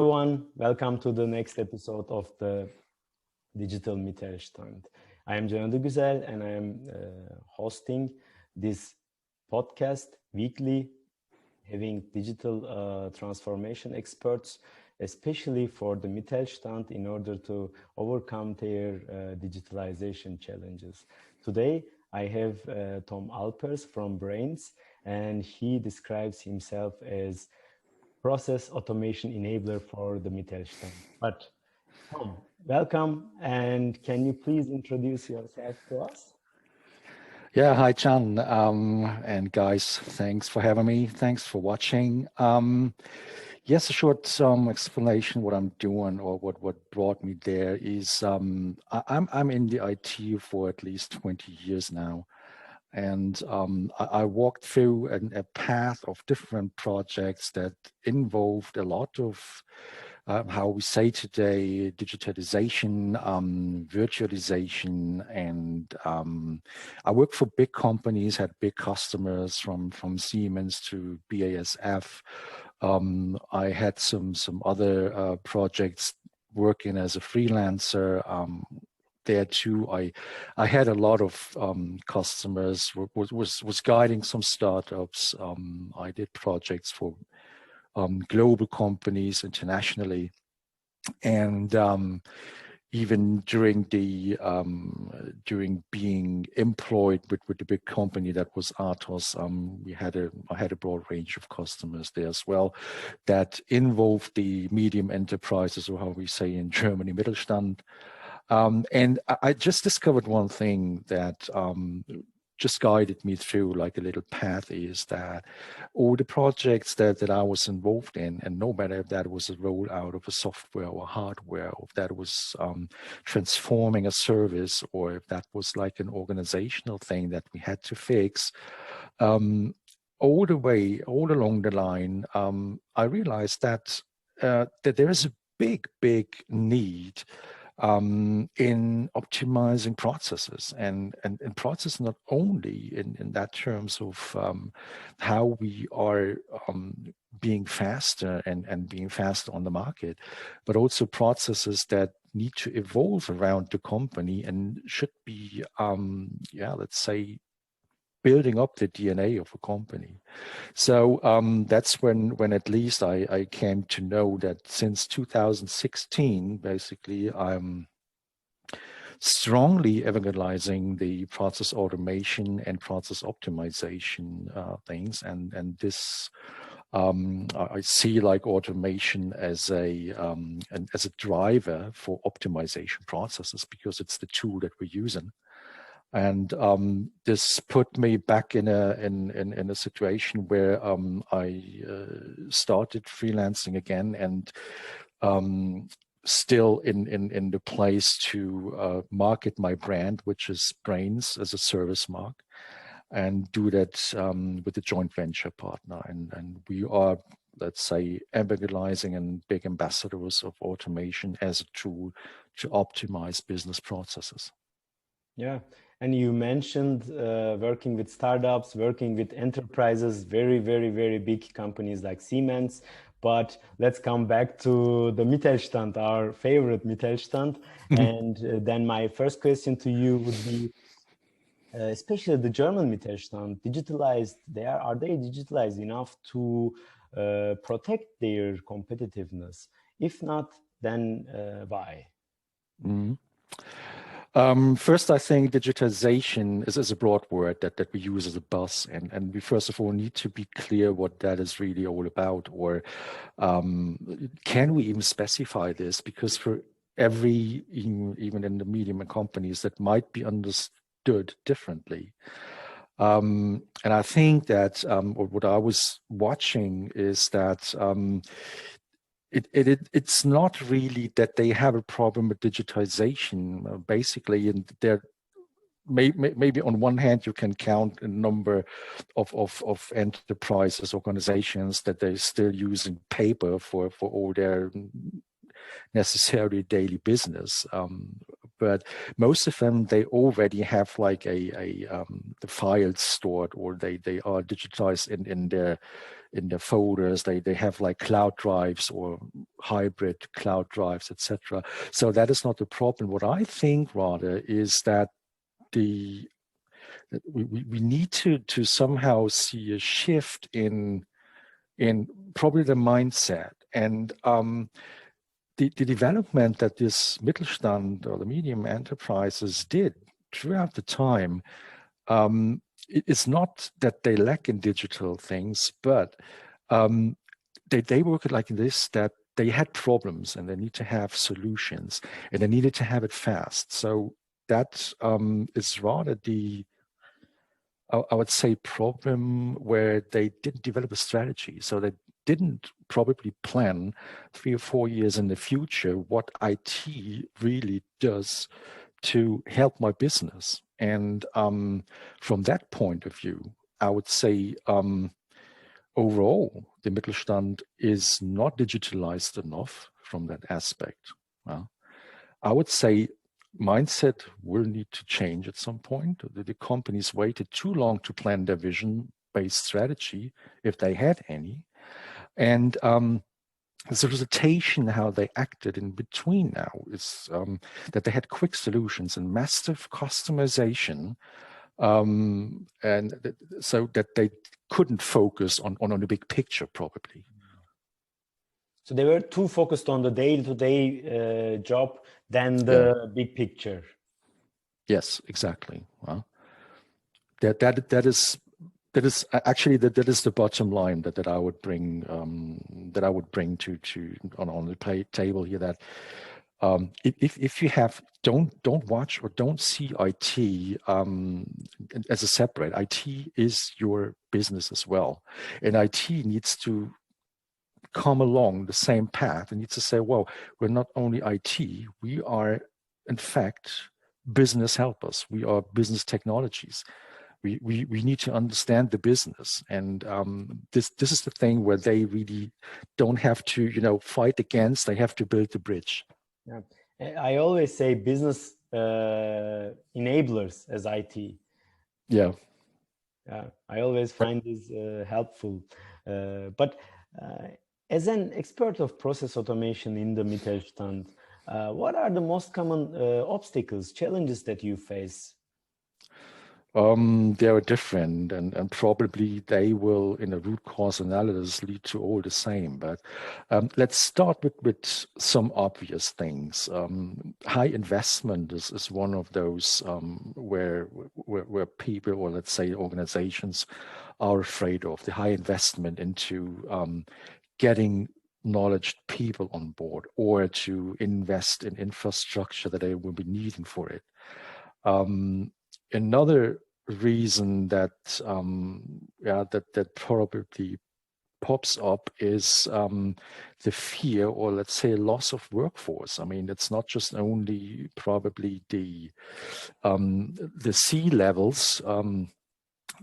everyone, welcome to the next episode of the Digital Mittelstand. I am Can Güzel and I am hosting this podcast weekly, having digital transformation experts, especially for the Mittelstand in order to overcome their digitalization challenges. Today, I have Tom Alpers from Brains, and he describes himself as process automation enabler for the Mittelstand. But Tom, welcome, and can you please introduce yourself to us? Yeah, hi, Can. And guys, thanks for having me. Thanks for watching. Yes, a short explanation what I'm doing or what brought me there is I'm in the IT for at least 20 years now. And I walked through a path of different projects that involved a lot of how we say today, digitalization, virtualization, and I worked for big companies, had big customers from Siemens to BASF. I had some other projects working as a freelancer. There too, I had a lot of customers. Was guiding some startups. I did projects for global companies internationally, and even during being employed with the big company that was Atos, I had a broad range of customers there as well that involved the medium enterprises, or how we say in Germany, Mittelstand. And I just discovered one thing that just guided me through like a little path, is that all the projects that I was involved in, and no matter if that was a rollout of a software or hardware, or if that was transforming a service, or if that was like an organizational thing that we had to fix, all along the line, I realized that there is a big need in optimizing processes and process, not only in that terms of how we are being faster and being faster on the market, but also processes that need to evolve around the company and should be, let's say, building up the DNA of a company. So that's when at least I came to know that since 2016, basically, I'm strongly evangelizing the process automation and process optimization things, and this I see like automation as a driver for optimization processes, because it's the tool that we're using. And this put me back in a situation where I started freelancing again, and still in the place to market my brand, which is Brains as a service mark, and do that with a joint venture partner. And we are, let's say, evangelizing and big ambassadors of automation as a tool to optimize business processes. Yeah. And you mentioned working with startups, working with enterprises, very, very, very big companies like Siemens. But let's come back to the Mittelstand, our favorite Mittelstand. And then my first question to you would be, especially the German Mittelstand, digitalized, are they digitalized enough to protect their competitiveness? If not, then why? Mm-hmm. First, I think digitalization is a broad word that we use as a buzz, and we first of all need to be clear what that is really all about, or can we even specify this? Because for every, even in the medium companies, that might be understood differently. And I think that what I was watching is that it's not really that they have a problem with digitization, basically, and they're maybe on one hand you can count a number of enterprises, organizations that they're still using paper for all their necessary daily business. but most of them, they already have like the files stored, or they are digitized in their folders. They have like cloud drives or hybrid cloud drives, etc. So that is not the problem. What I think rather is that we need to somehow see a shift in probably the mindset, and the development that this Mittelstand or the medium enterprises did throughout the time. It's not that they lack in digital things, but they work like this, that they had problems and they need to have solutions, and they needed to have it fast. So that is rather I would say, problem where they didn't develop a strategy. So they didn't probably plan 3 or 4 years in the future what IT really does to help my business. And from that point of view, I would say overall, the Mittelstand is not digitalized enough from that aspect. I would say mindset will need to change at some point. The companies waited too long to plan their vision-based strategy, if they had any. And the resultation, how they acted in between now, is that they had quick solutions and massive customization, and so that they couldn't focus on the big picture, probably. So they were too focused on the day-to-day job than the big picture. Yes, exactly. Well, that is actually that is the bottom line that I would bring to on the table here. That if you have don't watch or don't see IT as a separate. IT is your business as well, and IT needs to come along the same path. It needs to say, well, we're not only IT, we are in fact business helpers. We are business technologies. We need to understand the business, and this is the thing where they really don't have to fight against. They have to build the bridge. Yeah, I always say business enablers as IT. Yeah, I always find this helpful. But as an expert of process automation in the Mittelstand, what are the most common obstacles, challenges that you face? They are different, and probably they will, in a root cause analysis, lead to all the same. But let's start with some obvious things. High investment is one of those where people, or let's say organizations, are afraid of the high investment into getting knowledge people on board, or to invest in infrastructure that they will be needing for it. Another reason that that probably pops up is the fear, or let's say loss of workforce. I mean, it's not just only probably the C levels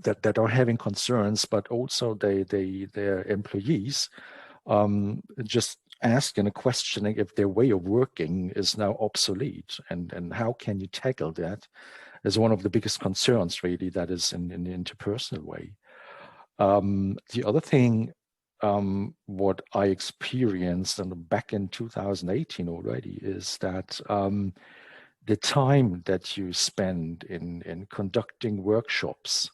that are having concerns, but also their employees just asking and questioning if their way of working is now obsolete, and how can you tackle that is one of the biggest concerns, really, that is in the interpersonal way. The other thing, what I experienced back in 2018 already, is that the time that you spend in conducting workshops,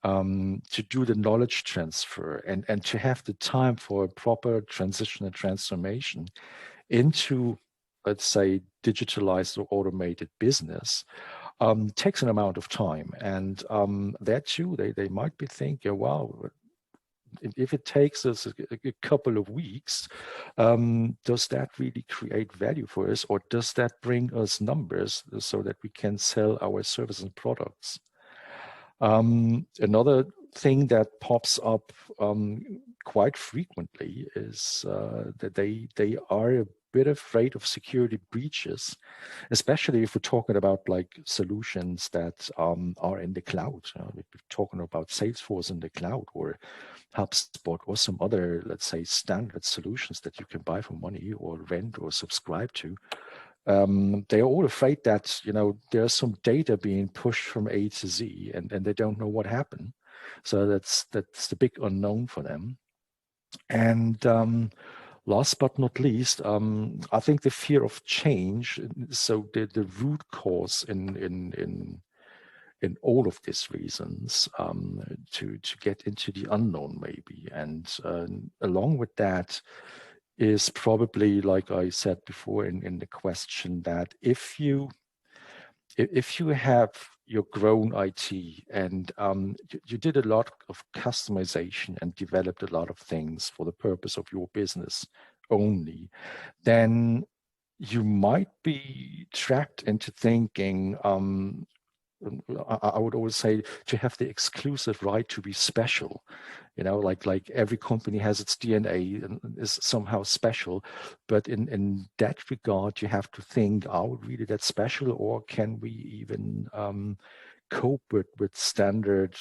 to do the knowledge transfer, and to have the time for a proper transition and transformation into, let's say, digitalized or automated business, takes an amount of time. And that too, they might be thinking, well, if it takes us a couple of weeks, does that really create value for us, or does that bring us numbers so that we can sell our services and products? Another thing that pops up quite frequently is that they are a bit afraid of security breaches, especially if we're talking about like solutions that are in the cloud. We're talking about Salesforce in the cloud, or HubSpot, or some other, let's say, standard solutions that you can buy for money, or rent, or subscribe to. they're all afraid that, there's some data being pushed from A to Z, and they don't know what happened. So that's the big unknown for them. And last but not least, I think the fear of change. So the root cause in all of these reasons, to get into the unknown maybe, and along with that is probably, like I said before in the question, that if you have your grown IT, and you did a lot of customization and developed a lot of things for the purpose of your business only, then you might be trapped into thinking, I would always say, to have the exclusive right to be special. Like every company has its DNA and is somehow special, but in that regard, you have to think, are we really that special, or can we even cope with standard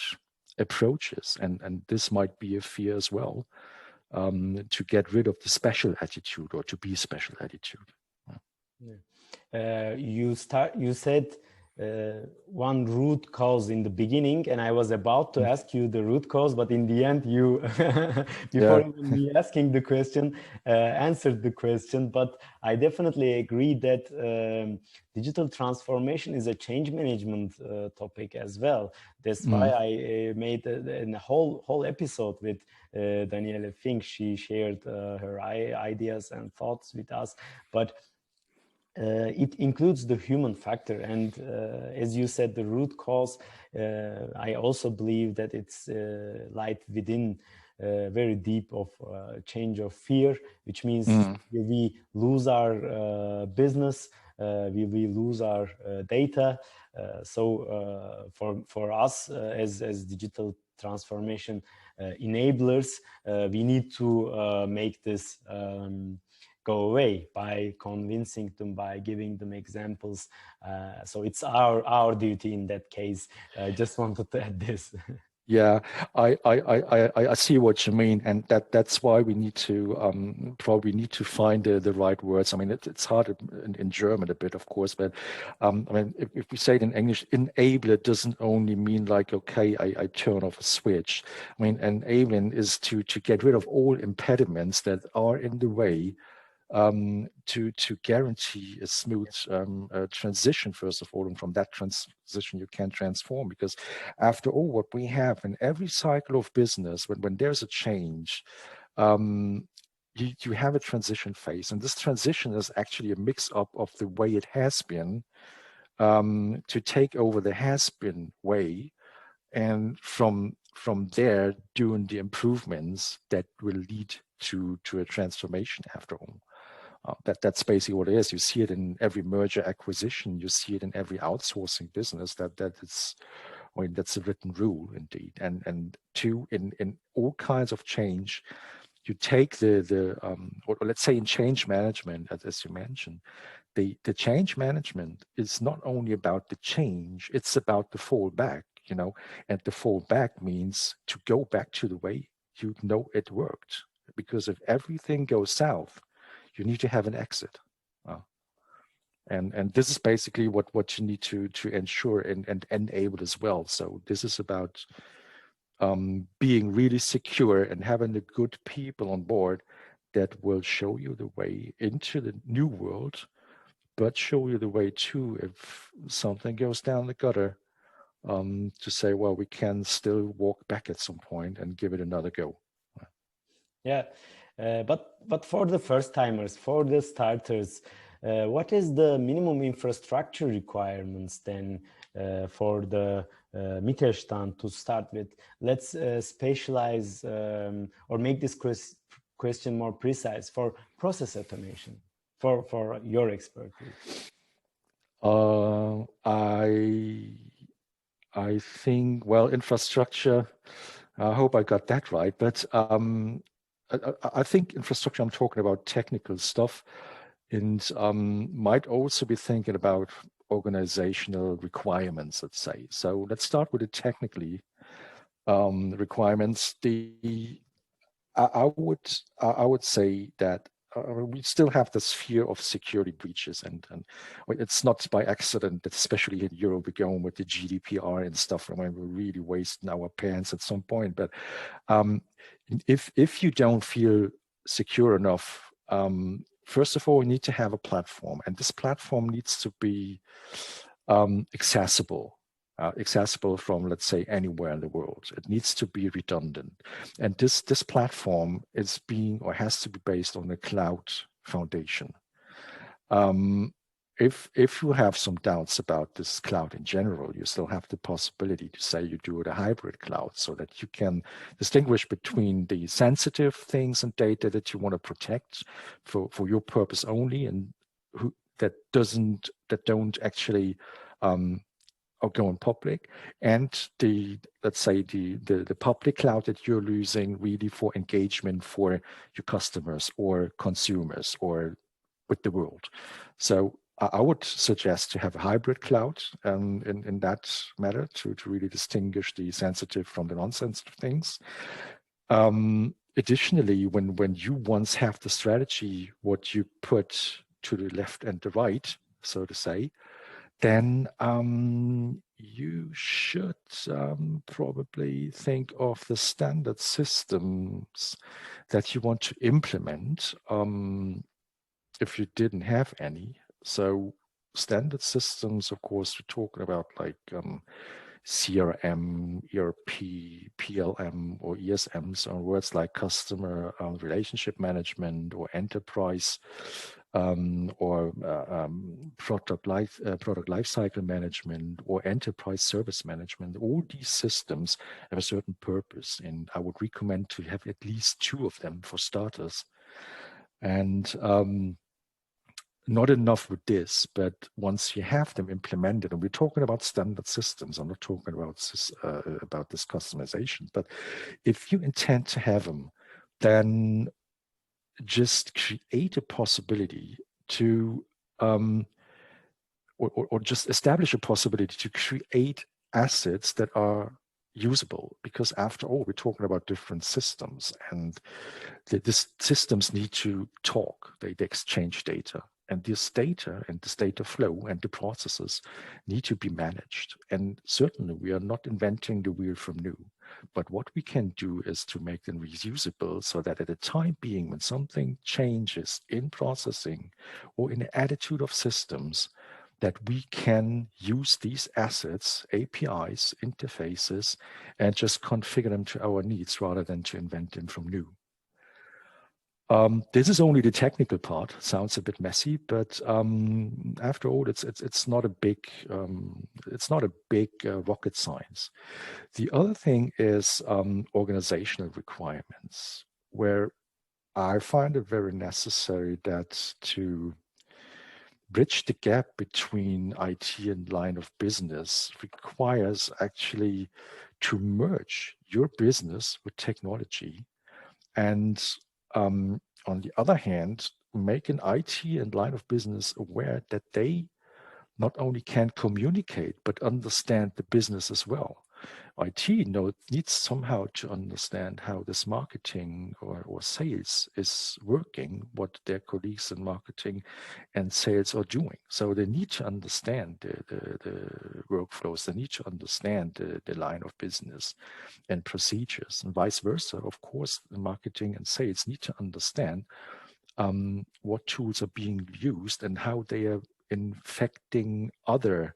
approaches? And this might be a fear as well, to get rid of the special attitude, or to be special attitude. Yeah. You said one root cause in the beginning, and I was about to ask you the root cause, but in the end you before even me asking the question, answered the question. But I definitely agree that digital transformation is a change management topic as well. That's why I made a whole episode with Daniela Fink. She shared her ideas and thoughts with us, but it includes the human factor. And as you said, the root cause, I also believe that it's light within very deep of change of fear, which means we lose our business, we lose our data. So for us as digital transformation enablers, we need to make this go away by convincing them, by giving them examples. So it's our duty in that case. I just wanted to add this. Yeah, I see what you mean, and that's why we need to probably need to find the right words. I mean, it's hard in German a bit, of course, but I mean, if we say it in English, enabler doesn't only mean like, okay, I turn off a switch. I mean, enabling is to get rid of all impediments that are in the way, to guarantee a smooth transition, first of all, and from that transition you can transform. Because after all, what we have in every cycle of business, when there's a change, you have a transition phase, and this transition is actually a mix-up of the way it has been, to take over the has-been way, and from there doing the improvements that will lead to a transformation after all. That's basically what it is. You see it in every merger acquisition. You see it in every outsourcing business. That's a written rule indeed. And two, in all kinds of change, you take or let's say in change management, as you mentioned, the change management is not only about the change; it's about the fallback. And the fallback means to go back to the way you know it worked. Because if everything goes south, you need to have an exit. And this is basically what you need to ensure and enable as well. So this is about being really secure and having the good people on board that will show you the way into the new world, but show you the way too if something goes down the gutter, to say, well, we can still walk back at some point and give it another go. Yeah, but for the first timers, for the starters, what is the minimum infrastructure requirements then for the Mittelstand to start with? Let's specialize or make this question more precise for process automation, for your expertise. I think, well, infrastructure, I hope I got that right, but I think infrastructure, I'm talking about technical stuff, and might also be thinking about organizational requirements, let's say. So let's start with the technically requirements. I would say that we still have this fear of security breaches, and it's not by accident that, especially in Europe, we're going with the GDPR and stuff. We're really wasting our pants at some point. But if you don't feel secure enough, first of all, you need to have a platform, and this platform needs to be accessible. Accessible from, let's say, anywhere in the world. It needs to be redundant. And this platform is being, or has to be, based on a cloud foundation. If you have some doubts about this cloud in general, you still have the possibility to say you do it a hybrid cloud, so that you can distinguish between the sensitive things and data that you want to protect for your purpose only, and that don't actually or going public, and let's say the public cloud that you're using really for engagement for your customers or consumers or with the world. So I would suggest to have a hybrid cloud in that matter to really distinguish the sensitive from the non-sensitive things. Additionally, when you once have the strategy, what you put to the left and the right, so to say, then you should probably think of the standard systems that you want to implement if you didn't have any. So standard systems, of course, we're talking about like CRM, ERP, PLM, or ESMs, or words like customer relationship management, or enterprise, or product lifecycle management, or enterprise service management. All these systems have a certain purpose, and I would recommend to have at least 2 of them for starters. And not enough with this, but once you have them implemented, and we're talking about standard systems, I'm not talking about this customization, but if you intend to have them, then just create a possibility to, or just establish a possibility to create assets that are usable, because after all, we're talking about different systems, and these systems need to talk, they exchange data. And this data and this data flow and the processes need to be managed. And certainly we are not inventing the wheel from new, but what we can do is to make them reusable, so that at a time being, when something changes in processing or in the attitude of systems, that we can use these assets, APIs, interfaces, and just configure them to our needs rather than to invent them from new. This is only the technical part. Sounds a bit messy, but after all, it's not a big rocket science. The other thing is organizational requirements, where I find it very necessary that to bridge the gap between IT and line of business requires actually to merge your business with technology, and on the other hand, make an IT and line of business aware that they not only can communicate, but understand the business as well. IT needs somehow to understand how this marketing or sales is working, what their colleagues in marketing and sales are doing. So they need to understand the workflows, they need to understand the line of business and procedures, and vice versa. Of course, the marketing and sales need to understand what tools are being used and how they are infecting other,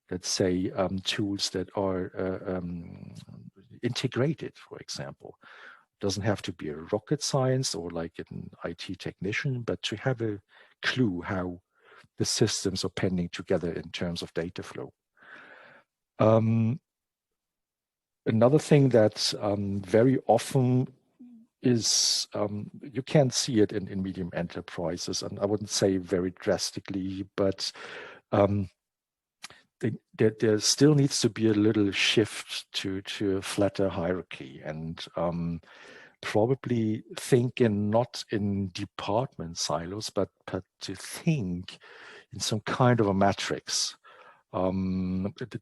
let's say, tools that are integrated, for example. It doesn't have to be a rocket science or like an IT technician, but to have a clue how the systems are pending together in terms of data flow. Another thing that very often is, you can see it in medium enterprises, and I wouldn't say very drastically, but there still needs to be a little shift to a flatter hierarchy, and probably thinking not in department silos, but to think in some kind of a matrix.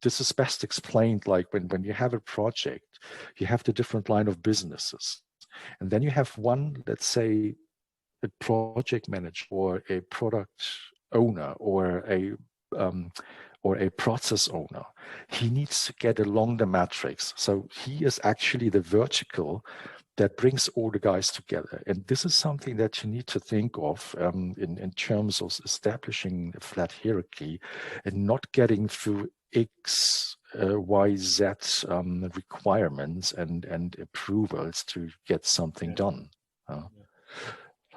This is best explained like when you have a project, you have the different line of businesses, and then you have one, let's say, a project manager or a product owner or a process owner, he needs to get along the matrix. So he is actually the vertical that brings all the guys together. And this is something that you need to think of in terms of establishing a flat hierarchy and not getting through X, Y, Z requirements and approvals to get something done.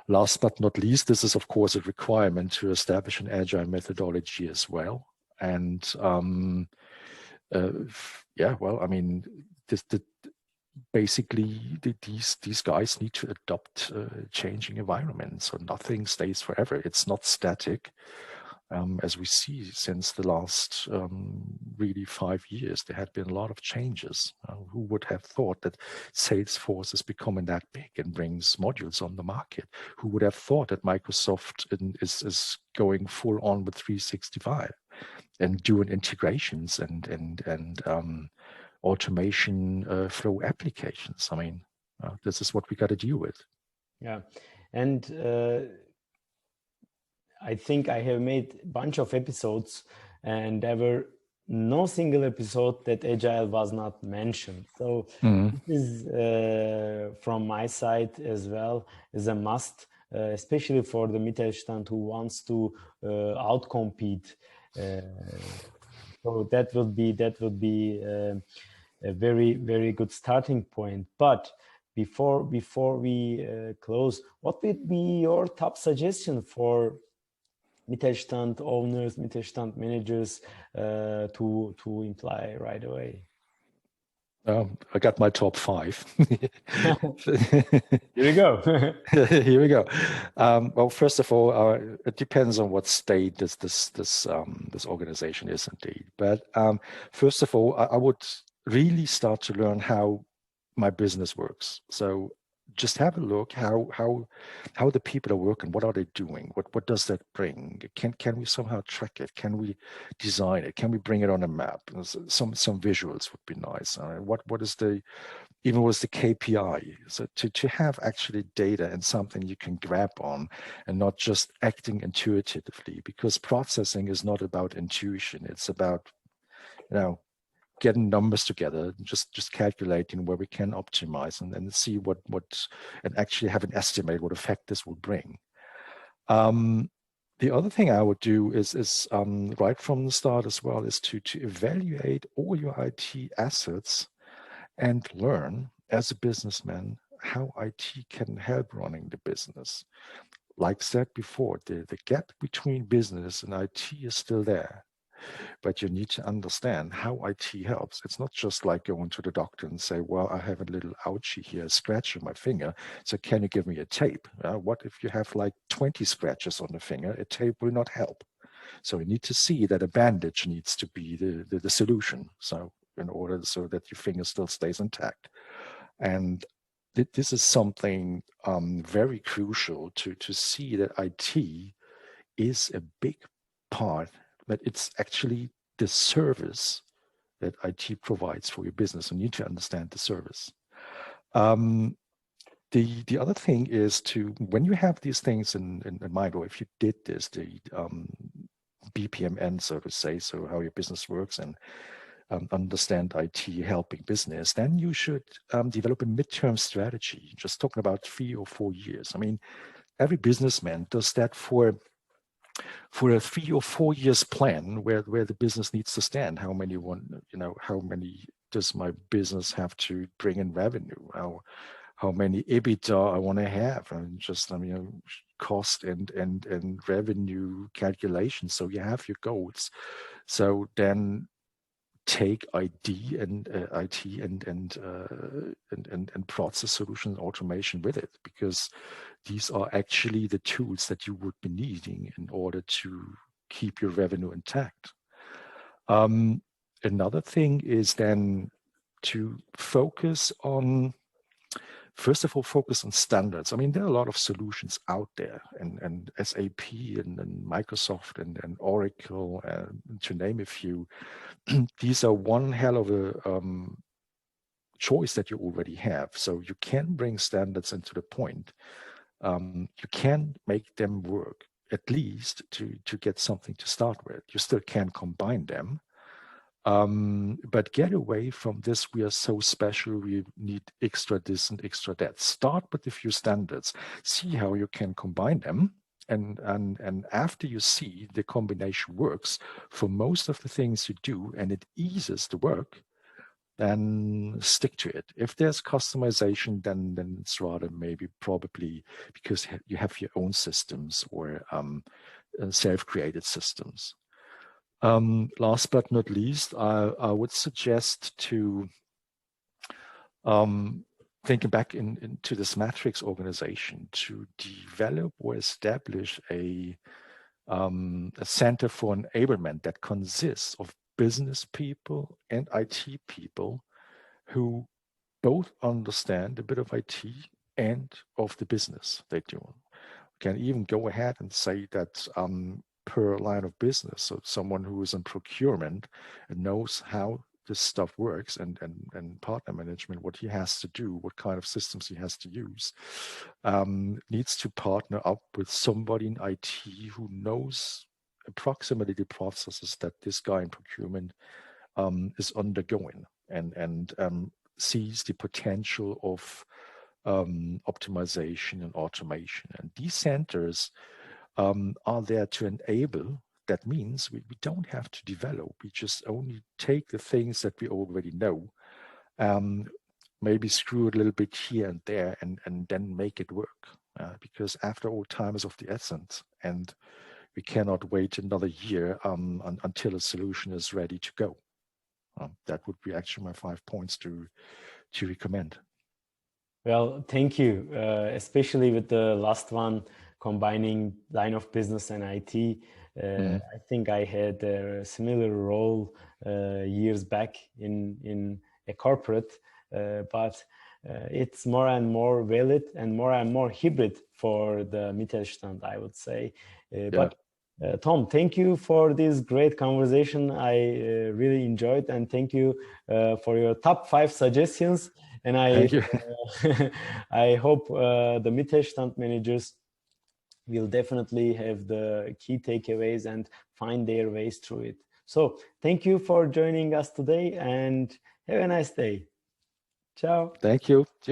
Last but not least, this is of course a requirement to establish an agile methodology as well. And yeah, well, I mean, basically these guys need to adopt changing environments, so nothing stays forever. It's not static. As we see since the last really 5 years, there had been a lot of changes. Who would have thought that Salesforce is becoming that big and brings modules on the market? Who would have thought that Microsoft is going full on with 365 and doing integrations and automation flow applications? I mean, this is what we got to deal with. Yeah, and I think I have made a bunch of episodes, and there were no single episode that agile was not mentioned. So this is from my side as well as a must, especially for the Mittelstand who wants to outcompete. So that will be a very good starting point. But before we close, what would be your top suggestion for Mittelstand owners, Mittelstand managers to imply right away? I got my top 5. Here we go. Here we go. Well, first of all, it depends on what state this organization is indeed. But first of all, I would really start to learn how my business works. So just have a look how the people are working. What are they doing? What does that bring? Can we somehow track it? Can we design it? Can we bring it on a map? Some visuals would be nice. What is the KPI? So to have actually data and something you can grab on and not just acting intuitively, because processing is not about intuition. It's about, getting numbers together, just calculating where we can optimize and then see what and actually have an estimate what effect this will bring. The other thing I would do is right from the start as well is to evaluate all your IT assets and learn as a businessman how IT can help running the business. Like said before, the gap between business and IT is still there. But you need to understand how IT helps. It's not just like going to the doctor and say, well, I have a little ouchie here, a scratch on my finger. So can you give me a tape? What if you have like 20 scratches on the finger? A tape will not help. So you need to see that a bandage needs to be the solution. So in order so that your finger still stays intact. And this is something very crucial to see that IT is a big part, but it's actually the service that IT provides for your business. You need to understand the service. The other thing is when you have these things in mind, or if you did this, the BPMN, so to say, so how your business works and understand IT helping business, then you should develop a midterm strategy, just talking about 3 or 4 years. I mean, every businessman does that for a 3 or 4 years plan where the business needs to stand. How many does my business have to bring in revenue? How many EBITDA I want to have, and just cost and revenue calculations. So you have your goals. So then take ID and IT and process solution automation with it, because these are actually the tools that you would be needing in order to keep your revenue intact. Another thing is then to focus on, first of all, focus on standards. I mean, there are a lot of solutions out there, and SAP and Microsoft and Oracle, to name a few. These are one hell of a choice that you already have. So you can bring standards into the point. you can make them work at least to get something to start with. You still can combine them. But get away from this, we are so special, we need extra this and extra that. Start with a few standards, see how you can combine them. And after you see the combination works for most of the things you do and it eases the work, then stick to it. If there's customization, then it's rather maybe probably because you have your own systems or self-created systems. Last but not least, I would suggest to thinking back into this matrix organization to develop or establish a center for enablement that consists of business people and IT people who both understand a bit of IT and of the business they do. Can even go ahead and say that per line of business, so someone who is in procurement and knows how this stuff works and partner management, what he has to do, what kind of systems he has to use, needs to partner up with somebody in IT who knows approximately the processes that this guy in procurement is undergoing and sees the potential of optimization and automation. And these centers are there to enable. That means we don't have to develop. We just only take the things that we already know, maybe screw it a little bit here and there, and then make it work. Because after all, time is of the essence, and we cannot wait another year until a solution is ready to go. That would be actually my 5 points to recommend. Well, thank you, especially with the last one, combining line of business and IT. I think I had a similar role years back in a corporate, but it's more and more valid and more hybrid for the Mittelstand, I would say. But Tom, thank you for this great conversation. I really enjoyed, and thank you for your top 5 suggestions. And I I hope the Mittelstand managers will definitely have the key takeaways and find their ways through it. So thank you for joining us today, and have a nice day. Ciao. Thank you.